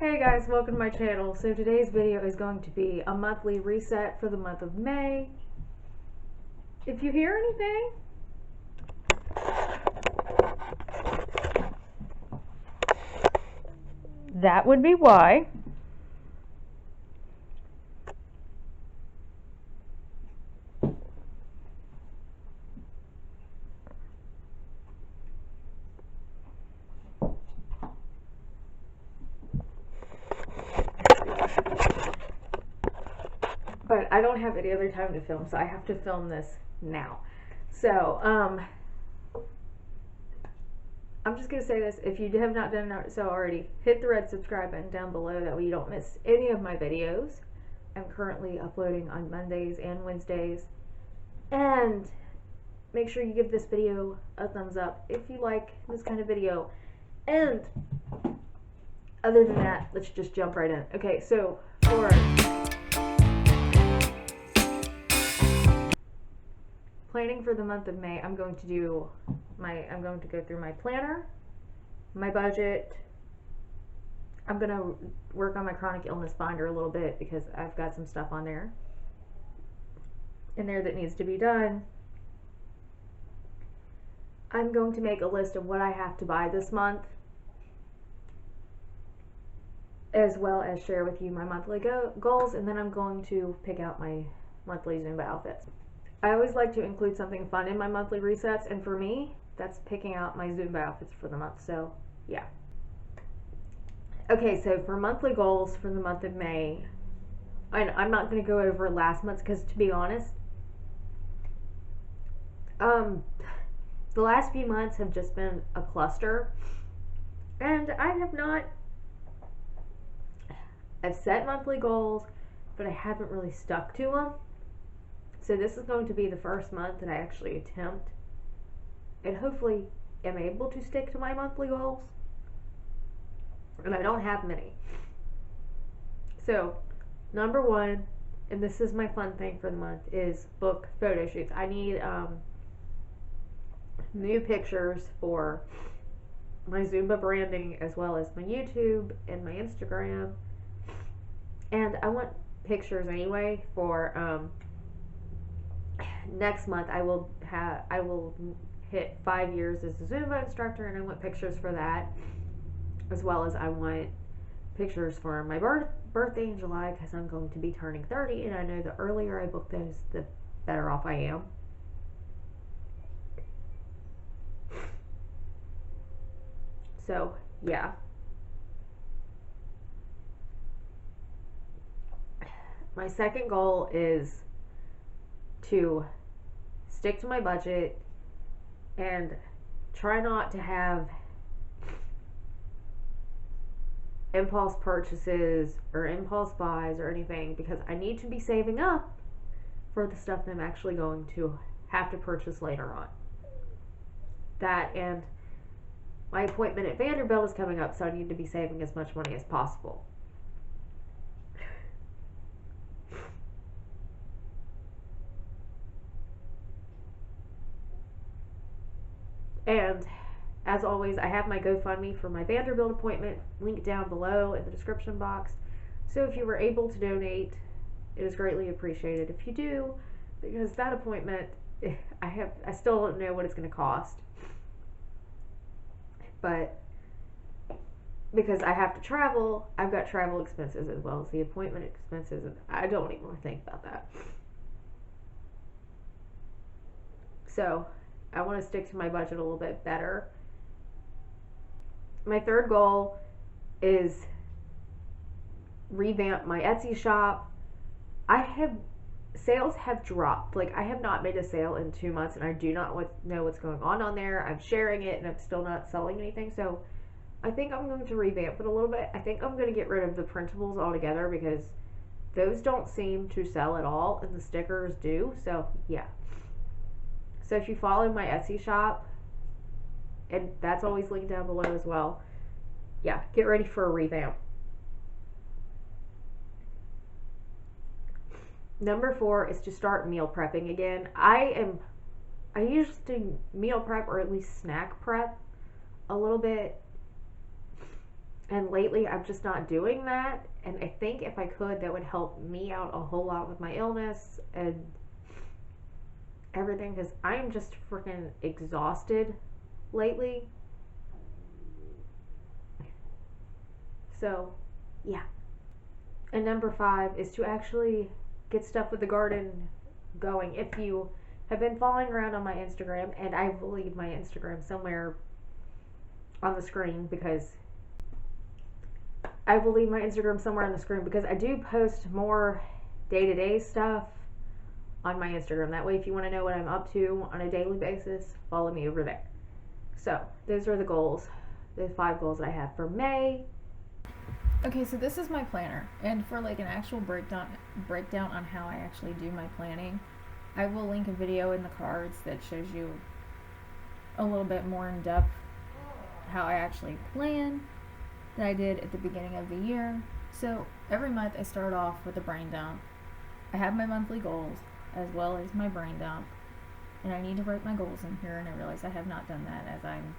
Hey guys, welcome to my channel. So today's video is going to be a monthly reset for the month of May. If you hear anything, that would be why. But I don't have any other time to film, so I have to film this now. So, I'm just going to say this. If you have not done so already, hit the red subscribe button down below. That way you don't miss any of my videos. I'm currently uploading on Mondays and Wednesdays. And make sure you give this video a thumbs up if you like this kind of video. And other than that, let's just jump right in. Okay, so for planning for the month of May, I'm going to go through my planner, my budget. I'm going to work on my chronic illness binder a little bit because I've got some stuff on there that needs to be done. I'm going to make a list of what I have to buy this month, as well as share with you my monthly goals, and then I'm going to pick out my monthly Zumba outfits. I always like to include something fun in my monthly resets, and for me, that's picking out my Zumba outfits for the month, so yeah. Okay, so for monthly goals for the month of May, I'm not going to go over last month's because, to be honest, the last few months have just been a cluster, and I've set monthly goals, but I haven't really stuck to them. So this is going to be the first month that I actually attempt and hopefully am able to stick to my monthly goals. And I don't have many. So number one, and this is my fun thing for the month, is book photo shoots. I need new pictures for my Zumba branding as well as my YouTube and my Instagram. And I want pictures anyway for next month. I will hit 5 years as a Zumba instructor, and I want pictures for that, as well as I want pictures for my birthday in July, because I'm going to be turning 30, and I know the earlier I book those, the better off I am. So yeah, my second goal is to stick to my budget and try not to have impulse purchases or impulse buys or anything, because I need to be saving up for the stuff that I'm actually going to have to purchase later on. That, and my appointment at Vanderbilt is coming up, so I need to be saving as much money as possible. And as always, I have my GoFundMe for my Vanderbilt appointment linked down below in the description box. So if you were able to donate, it is greatly appreciated if you do, because that appointment, I still don't know what it's going to cost. But because I have to travel, I've got travel expenses as well as the appointment expenses, and I don't even want to think about that. So I want to stick to my budget a little bit better. My third goal is revamp my Etsy shop. Sales have dropped. Like, I have not made a sale in 2 months, and I do not know what's going on there. I'm sharing it, and I'm still not selling anything. So I think I'm going to revamp it a little bit. I think I'm going to get rid of the printables altogether, because those don't seem to sell at all, and the stickers do. So yeah. So if you follow my Etsy shop, and that's always linked down below as well, yeah, get ready for a revamp. Number 4 is to start meal prepping again. I used to meal prep, or at least snack prep, a little bit And lately, I'm just not doing that. And I think if I could, that would help me out a whole lot with my illness and everything, because I'm just freaking exhausted lately. So, yeah. And number 5 is to actually get stuff with the garden going. If you have been following around on my Instagram, and I will leave my Instagram somewhere on the screen because I will leave my Instagram somewhere on the screen because I do post more day-to-day stuff on my Instagram. That way, if you want to know what I'm up to on a daily basis, follow me over there. So, those are the goals, the 5 goals that I have for May. Okay, so this is my planner, and for like an actual breakdown on how I actually do my planning, I will link a video in the cards that shows you a little bit more in depth how I actually plan that I did at the beginning of the year. So every month I start off with a brain dump. I have my monthly goals as well as my brain dump, and I need to write my goals in here, and I realize I have not done that as I'm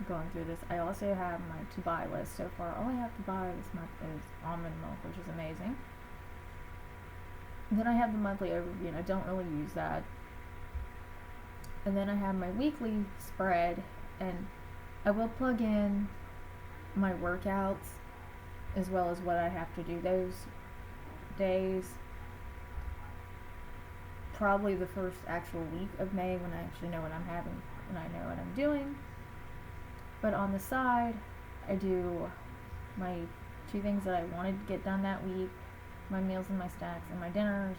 going through this. I also have my to-buy list. So far, all I have to buy this month is almond milk, which is amazing. And then I have the monthly overview, and I don't really use that. And then I have my weekly spread, and I will plug in my workouts as well as what I have to do those days. Probably the first actual week of May when I actually know what I'm having and I know what I'm doing. But on the side, I do my 2 things that I wanted to get done that week, my meals and my snacks and my dinners.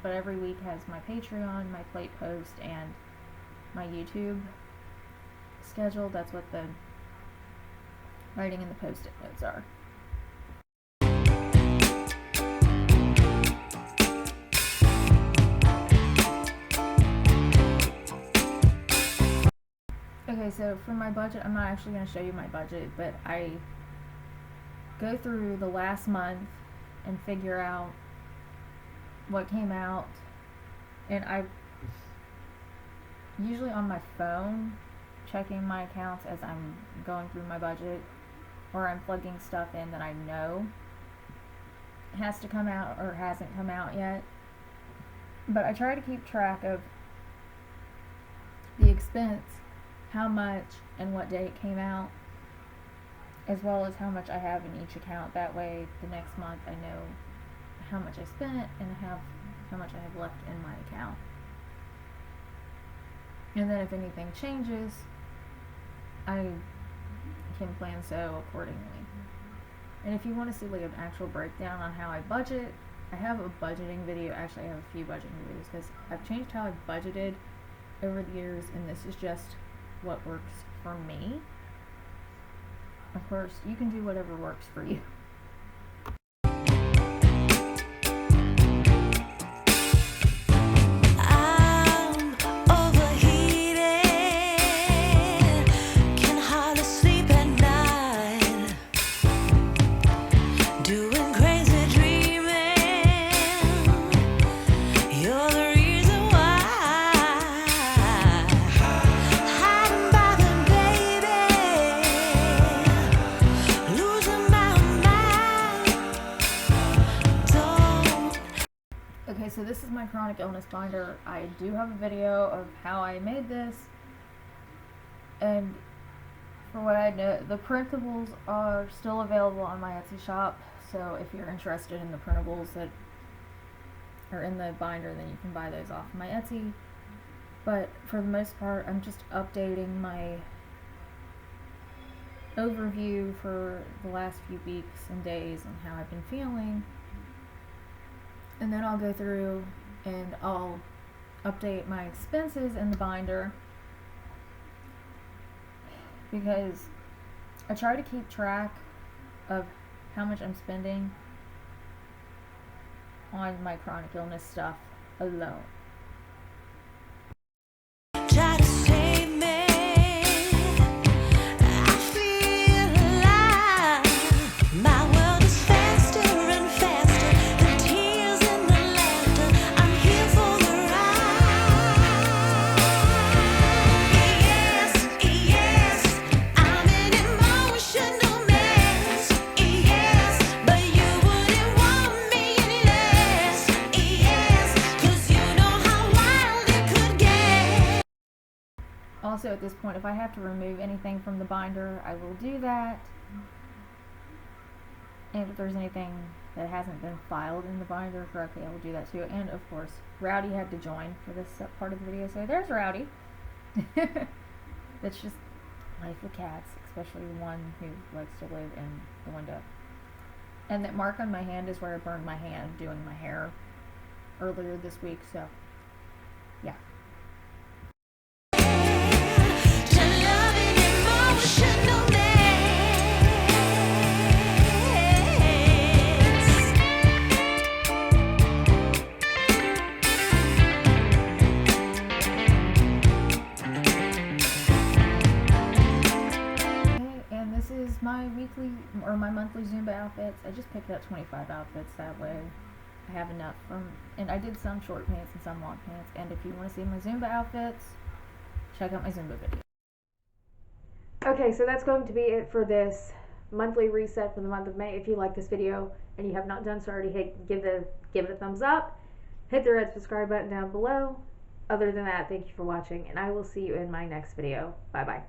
But every week has my Patreon, my plate post, and my YouTube schedule. That's what the writing in the post-it notes are. Okay, so for my budget, I'm not actually going to show you my budget, but I go through the last month and figure out what came out, and I usually on my phone checking my accounts as I'm going through my budget, or I'm plugging stuff in that I know has to come out or hasn't come out yet. But I try to keep track of the expense, how much and what day it came out, as well as how much I have in each account. That way the next month I know how much I spent and how much I have left in my account. And then if anything changes, I can plan so accordingly. And if you want to see like an actual breakdown on how I budget, I have a budgeting video. Actually, I have a few budgeting videos because I've changed how I've budgeted over the years, and this is just what works for me. Of course, you can do whatever works for you. Okay, so this is my chronic illness binder. I do have a video of how I made this, and for what I know, the printables are still available on my Etsy shop, so if you're interested in the printables that are in the binder, then you can buy those off my Etsy. But for the most part, I'm just updating my overview for the last few weeks and days on how I've been feeling. And then I'll go through and I'll update my expenses in the binder, because I try to keep track of how much I'm spending on my chronic illness stuff alone. Try to save me. I feel alive. My world is faster and faster. The tears and the laughter. I'm here for the ride. Yes, yes. I'm an emotional mess. also at this point, if I have to remove anything from the binder, I will do that. And if there's anything that hasn't been filed in the binder correctly, I will do that too. And of course, Rowdy had to join for this part of the video, so there's Rowdy. That's just life with cats, especially one who likes to live in the window. And that mark on my hand is where I burned my hand doing my hair earlier this week, so yeah. To love an emotional mess. Okay, and this is my weekly or my monthly Zumba outfits. I just picked out 25 outfits, that way I have enough and I did some short pants and some long pants. And if you want to see my Zumba outfits, check out my Zumba video. Okay, so that's going to be it for this monthly reset for the month of May. If you like this video and you have not done so already, give it a thumbs up. Hit the red subscribe button down below. Other than that, thank you for watching, and I will see you in my next video. Bye bye.